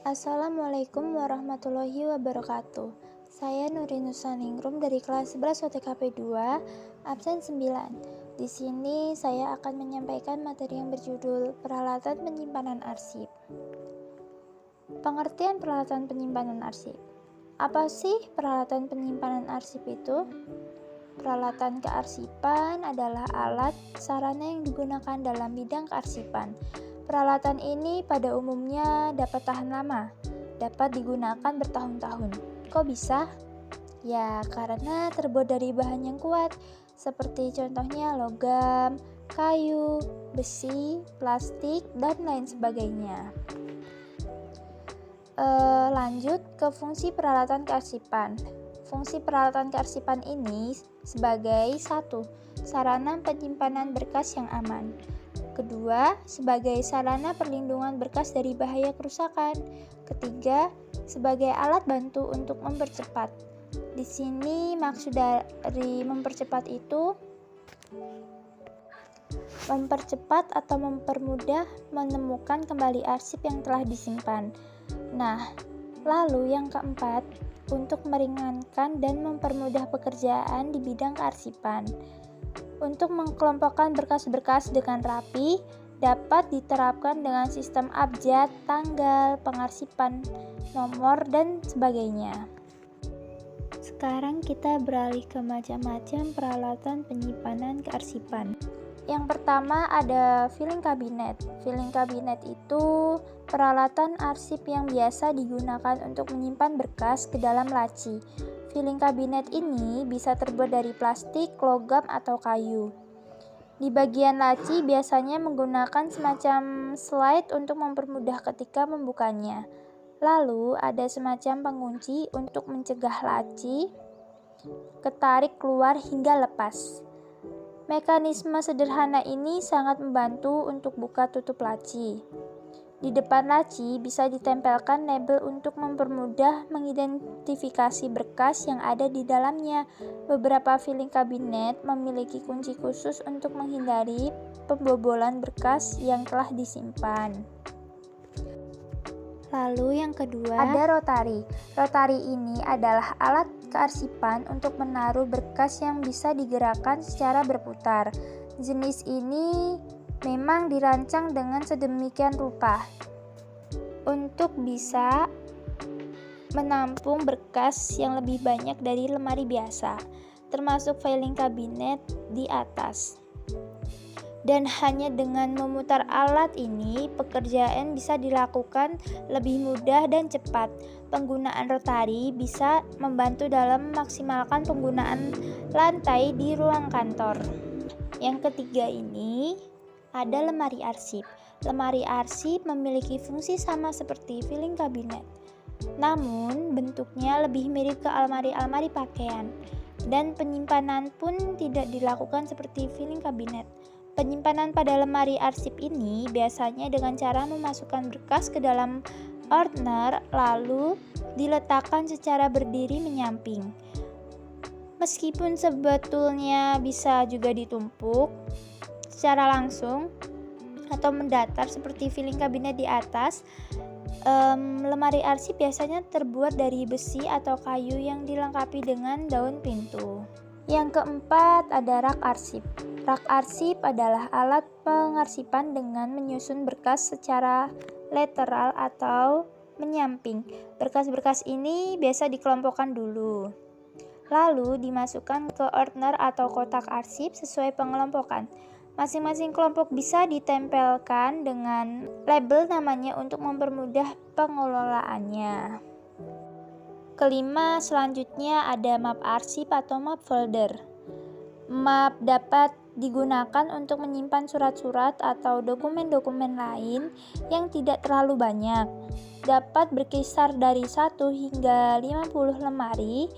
Assalamualaikum warahmatullahi wabarakatuh. Saya Nurinus Ningrum dari kelas 11 OTKP 2, absen 9. Di sini saya akan menyampaikan materi yang berjudul Peralatan Penyimpanan Arsip. Pengertian peralatan penyimpanan arsip. Apa sih peralatan penyimpanan arsip itu? Peralatan kearsipan adalah alat sarana yang digunakan dalam bidang kearsipan. Peralatan ini pada umumnya dapat tahan lama, dapat digunakan bertahun-tahun. Kok bisa? Ya, karena terbuat dari bahan yang kuat, seperti contohnya logam, kayu, besi, plastik, dan lain sebagainya. Lanjut ke fungsi peralatan kearsipan. Fungsi peralatan kearsipan ini sebagai 1. Sarana penyimpanan berkas yang aman. Kedua, sebagai sarana perlindungan berkas dari bahaya kerusakan. Ketiga, sebagai alat bantu untuk mempercepat. Di sini maksud dari mempercepat itu mempercepat atau mempermudah menemukan kembali arsip yang telah disimpan. Nah, lalu yang keempat, untuk meringankan dan mempermudah pekerjaan di bidang kearsipan. Untuk mengelompokkan berkas-berkas dengan rapi, dapat diterapkan dengan sistem abjad, tanggal, pengarsipan, nomor, dan sebagainya. Sekarang kita beralih ke macam-macam peralatan penyimpanan kearsipan. Yang pertama ada filing cabinet. Filing cabinet itu peralatan arsip yang biasa digunakan untuk menyimpan berkas ke dalam laci. Filing cabinet ini bisa terbuat dari plastik, logam, atau kayu. Di bagian laci biasanya menggunakan semacam slide untuk mempermudah ketika membukanya. Lalu ada semacam pengunci untuk mencegah laci ketarik keluar hingga lepas. Mekanisme sederhana ini sangat membantu untuk buka tutup laci. Di depan laci bisa ditempelkan label untuk mempermudah mengidentifikasi berkas yang ada di dalamnya. Beberapa filing cabinet memiliki kunci khusus untuk menghindari pembobolan berkas yang telah disimpan. Lalu yang kedua ada rotary. Rotary ini adalah alat kearsipan untuk menaruh berkas yang bisa digerakkan secara berputar. Jenis ini memang dirancang dengan sedemikian rupa untuk bisa menampung berkas yang lebih banyak dari lemari biasa, termasuk filing cabinet di atas. Dan hanya dengan memutar alat ini, pekerjaan bisa dilakukan lebih mudah dan cepat. Penggunaan rotary bisa membantu dalam memaksimalkan penggunaan lantai di ruang kantor. Yang ketiga ini ada lemari arsip. Lemari arsip memiliki fungsi sama seperti filing cabinet, namun bentuknya lebih mirip ke almari-almari pakaian, dan penyimpanan pun tidak dilakukan seperti filing cabinet. Penyimpanan pada lemari arsip ini biasanya dengan cara memasukkan berkas ke dalam ordner lalu diletakkan secara berdiri menyamping. Meskipun sebetulnya bisa juga ditumpuk secara langsung atau mendatar seperti filing cabinet di atas, lemari arsip biasanya terbuat dari besi atau kayu yang dilengkapi dengan daun pintu. Yang keempat ada rak arsip. Rak arsip adalah alat pengarsipan dengan menyusun berkas secara lateral atau menyamping. Berkas-berkas ini biasa dikelompokkan dulu, lalu dimasukkan ke ordner atau kotak arsip sesuai pengelompokan. Masing-masing kelompok bisa ditempelkan dengan label namanya untuk mempermudah pengelolaannya. Kelima, selanjutnya ada map arsip atau map folder. Map dapat digunakan untuk menyimpan surat-surat atau dokumen-dokumen lain yang tidak terlalu banyak. Dapat berkisar dari 1 hingga 50 lemari.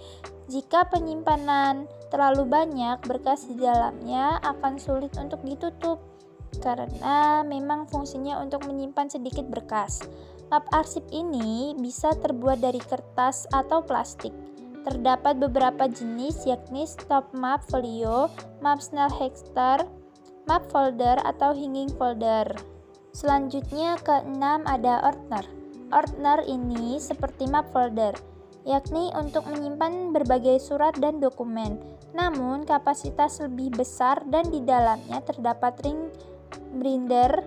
Jika penyimpanan terlalu banyak, berkas di dalamnya akan sulit untuk ditutup karena memang fungsinya untuk menyimpan sedikit berkas. Map arsip ini bisa terbuat dari kertas atau plastik. Terdapat beberapa jenis yakni stop map folio, map Snellhexter, map folder atau hanging folder. Selanjutnya keenam ada ordner. Ordner ini seperti map folder, yakni untuk menyimpan berbagai surat dan dokumen. Namun, kapasitas lebih besar dan di dalamnya terdapat ring binder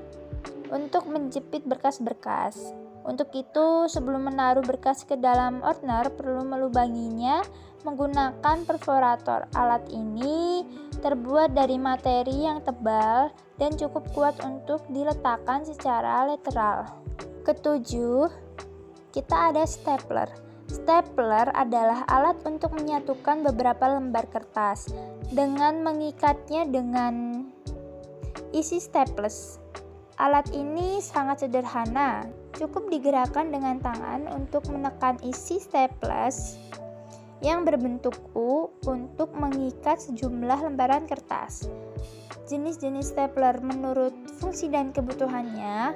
untuk menjepit berkas-berkas. Untuk itu, sebelum menaruh berkas ke dalam ordner, perlu melubanginya menggunakan perforator. Alat ini terbuat dari materi yang tebal dan cukup kuat untuk diletakkan secara lateral. Ketujuh, kita ada stapler. Stapler adalah alat untuk menyatukan beberapa lembar kertas dengan mengikatnya dengan isi staples. Alat ini sangat sederhana, cukup digerakkan dengan tangan untuk menekan isi staples yang berbentuk U untuk mengikat sejumlah lembaran kertas. Jenis-jenis stapler menurut fungsi dan kebutuhannya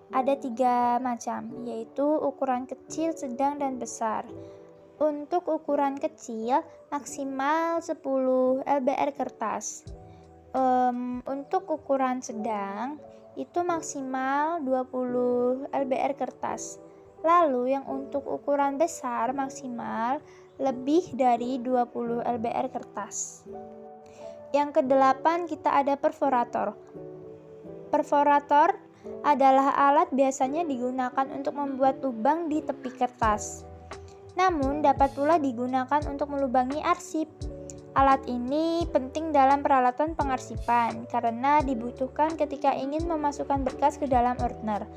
ada 3 macam, yaitu ukuran kecil, sedang, dan besar. Untuk ukuran kecil, maksimal 10 lbr kertas. Untuk ukuran sedang, itu maksimal 20 lbr kertas. Lalu yang untuk ukuran besar maksimal lebih dari 20 lbr kertas. Yang kedelapan, kita ada perforator. Perforator adalah alat biasanya digunakan untuk membuat lubang di tepi kertas. Namun dapat pula digunakan untuk melubangi arsip. Alat ini penting dalam peralatan pengarsipan karena dibutuhkan ketika ingin memasukkan berkas ke dalam ordner.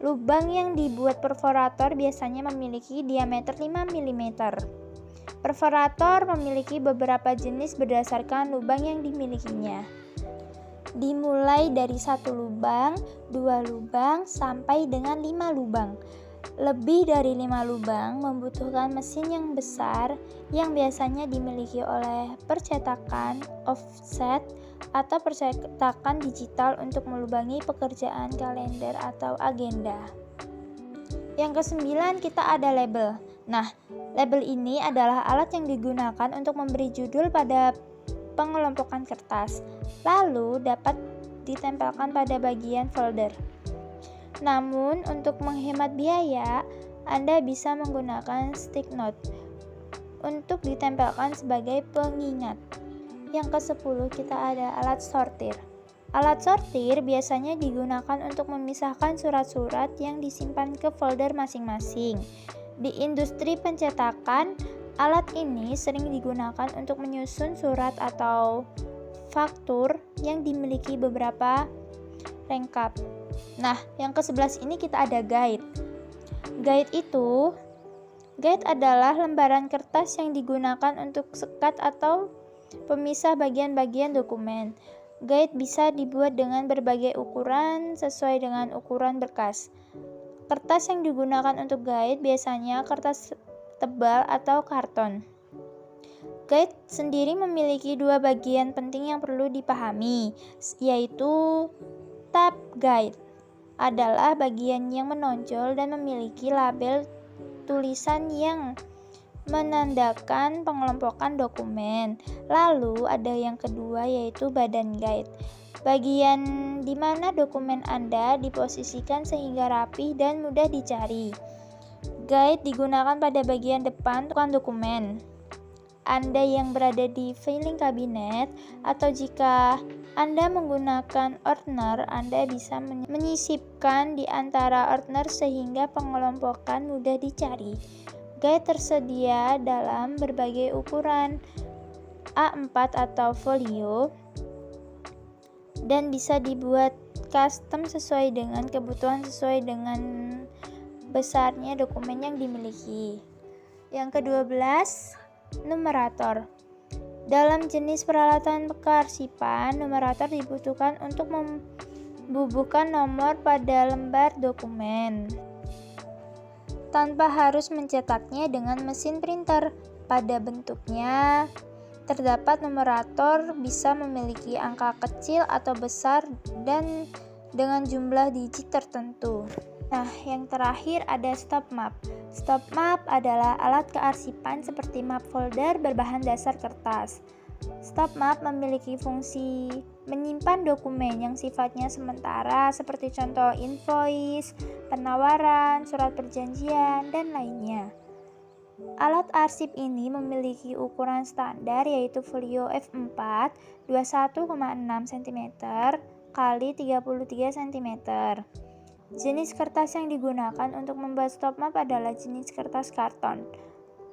Lubang yang dibuat perforator biasanya memiliki diameter 5 mm. Perforator memiliki beberapa jenis berdasarkan lubang yang dimilikinya. Dimulai dari 1 lubang, 2 lubang, sampai dengan 5 lubang. Lebih dari 5 lubang membutuhkan mesin yang besar yang biasanya dimiliki oleh percetakan offset atau percetakan digital untuk melubangi pekerjaan kalender atau agenda. Yang ke-9, kita ada label. Nah, label ini adalah alat yang digunakan untuk memberi judul pada pengelompokan kertas, lalu dapat ditempelkan pada bagian folder. Namun, untuk menghemat biaya, Anda bisa menggunakan stick note untuk ditempelkan sebagai pengingat. Yang ke-10, kita ada alat sortir. Alat sortir biasanya digunakan untuk memisahkan surat-surat yang disimpan ke folder masing-masing. Di industri pencetakan, alat ini sering digunakan untuk menyusun surat atau faktur yang dimiliki beberapa rangkap. Nah, yang ke-11 ini kita ada guide. Guide adalah lembaran kertas yang digunakan untuk sekat atau pemisah bagian-bagian dokumen. Guide bisa dibuat dengan berbagai ukuran sesuai dengan ukuran berkas. Kertas yang digunakan untuk guide biasanya kertas tebal atau karton. Guide sendiri memiliki 2 bagian penting yang perlu dipahami, yaitu tab guide adalah bagian yang menonjol dan memiliki label tulisan yang menandakan pengelompokan dokumen. Lalu ada yang kedua, yaitu badan guide, bagian di mana dokumen Anda diposisikan sehingga rapi dan mudah dicari. Guide digunakan pada bagian depan dokumen Anda yang berada di filing cabinet, atau jika Anda menggunakan ordner, Anda bisa menyisipkan di antara ordner sehingga pengelompokan mudah dicari. Guide tersedia dalam berbagai ukuran A4 atau folio dan bisa dibuat custom sesuai dengan kebutuhan sesuai dengan besarnya dokumen yang dimiliki. Yang ke-12, numerator. Dalam jenis peralatan kearsipan, numerator dibutuhkan untuk membubuhkan nomor pada lembar dokumen tanpa harus mencetaknya dengan mesin printer. Pada bentuknya terdapat numerator bisa memiliki angka kecil atau besar dan dengan jumlah digit tertentu. Nah, yang terakhir ada stop map. Stop map adalah alat kearsipan seperti map folder berbahan dasar kertas. Stop map memiliki fungsi menyimpan dokumen yang sifatnya sementara seperti contoh invoice, penawaran, surat perjanjian, dan lainnya. Alat arsip ini memiliki ukuran standar yaitu folio F4 21,6 cm kali 33 cm. Jenis kertas yang digunakan untuk membuat stop map adalah jenis kertas karton.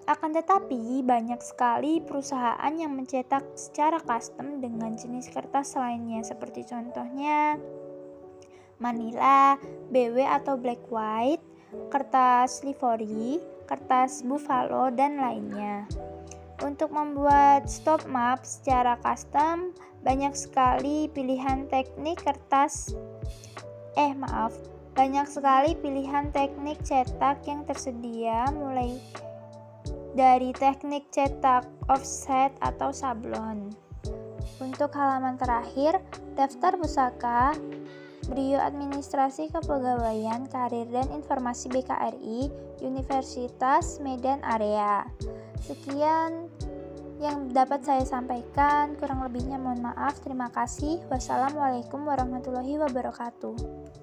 Akan tetapi, banyak sekali perusahaan yang mencetak secara custom dengan jenis kertas lainnya seperti contohnya Manila, BW atau Black White, kertas Livery, kertas Buffalo, dan lainnya. Untuk membuat stop map secara custom, banyak sekali pilihan teknik cetak yang tersedia, mulai dari teknik cetak offset atau sablon. Untuk halaman terakhir, daftar pusaka, Brio Administrasi Kepegawaian Karir dan Informasi BKRI, Universitas Medan Area. Sekian yang dapat saya sampaikan, kurang lebihnya mohon maaf. Terima kasih. Wassalamualaikum warahmatullahi wabarakatuh.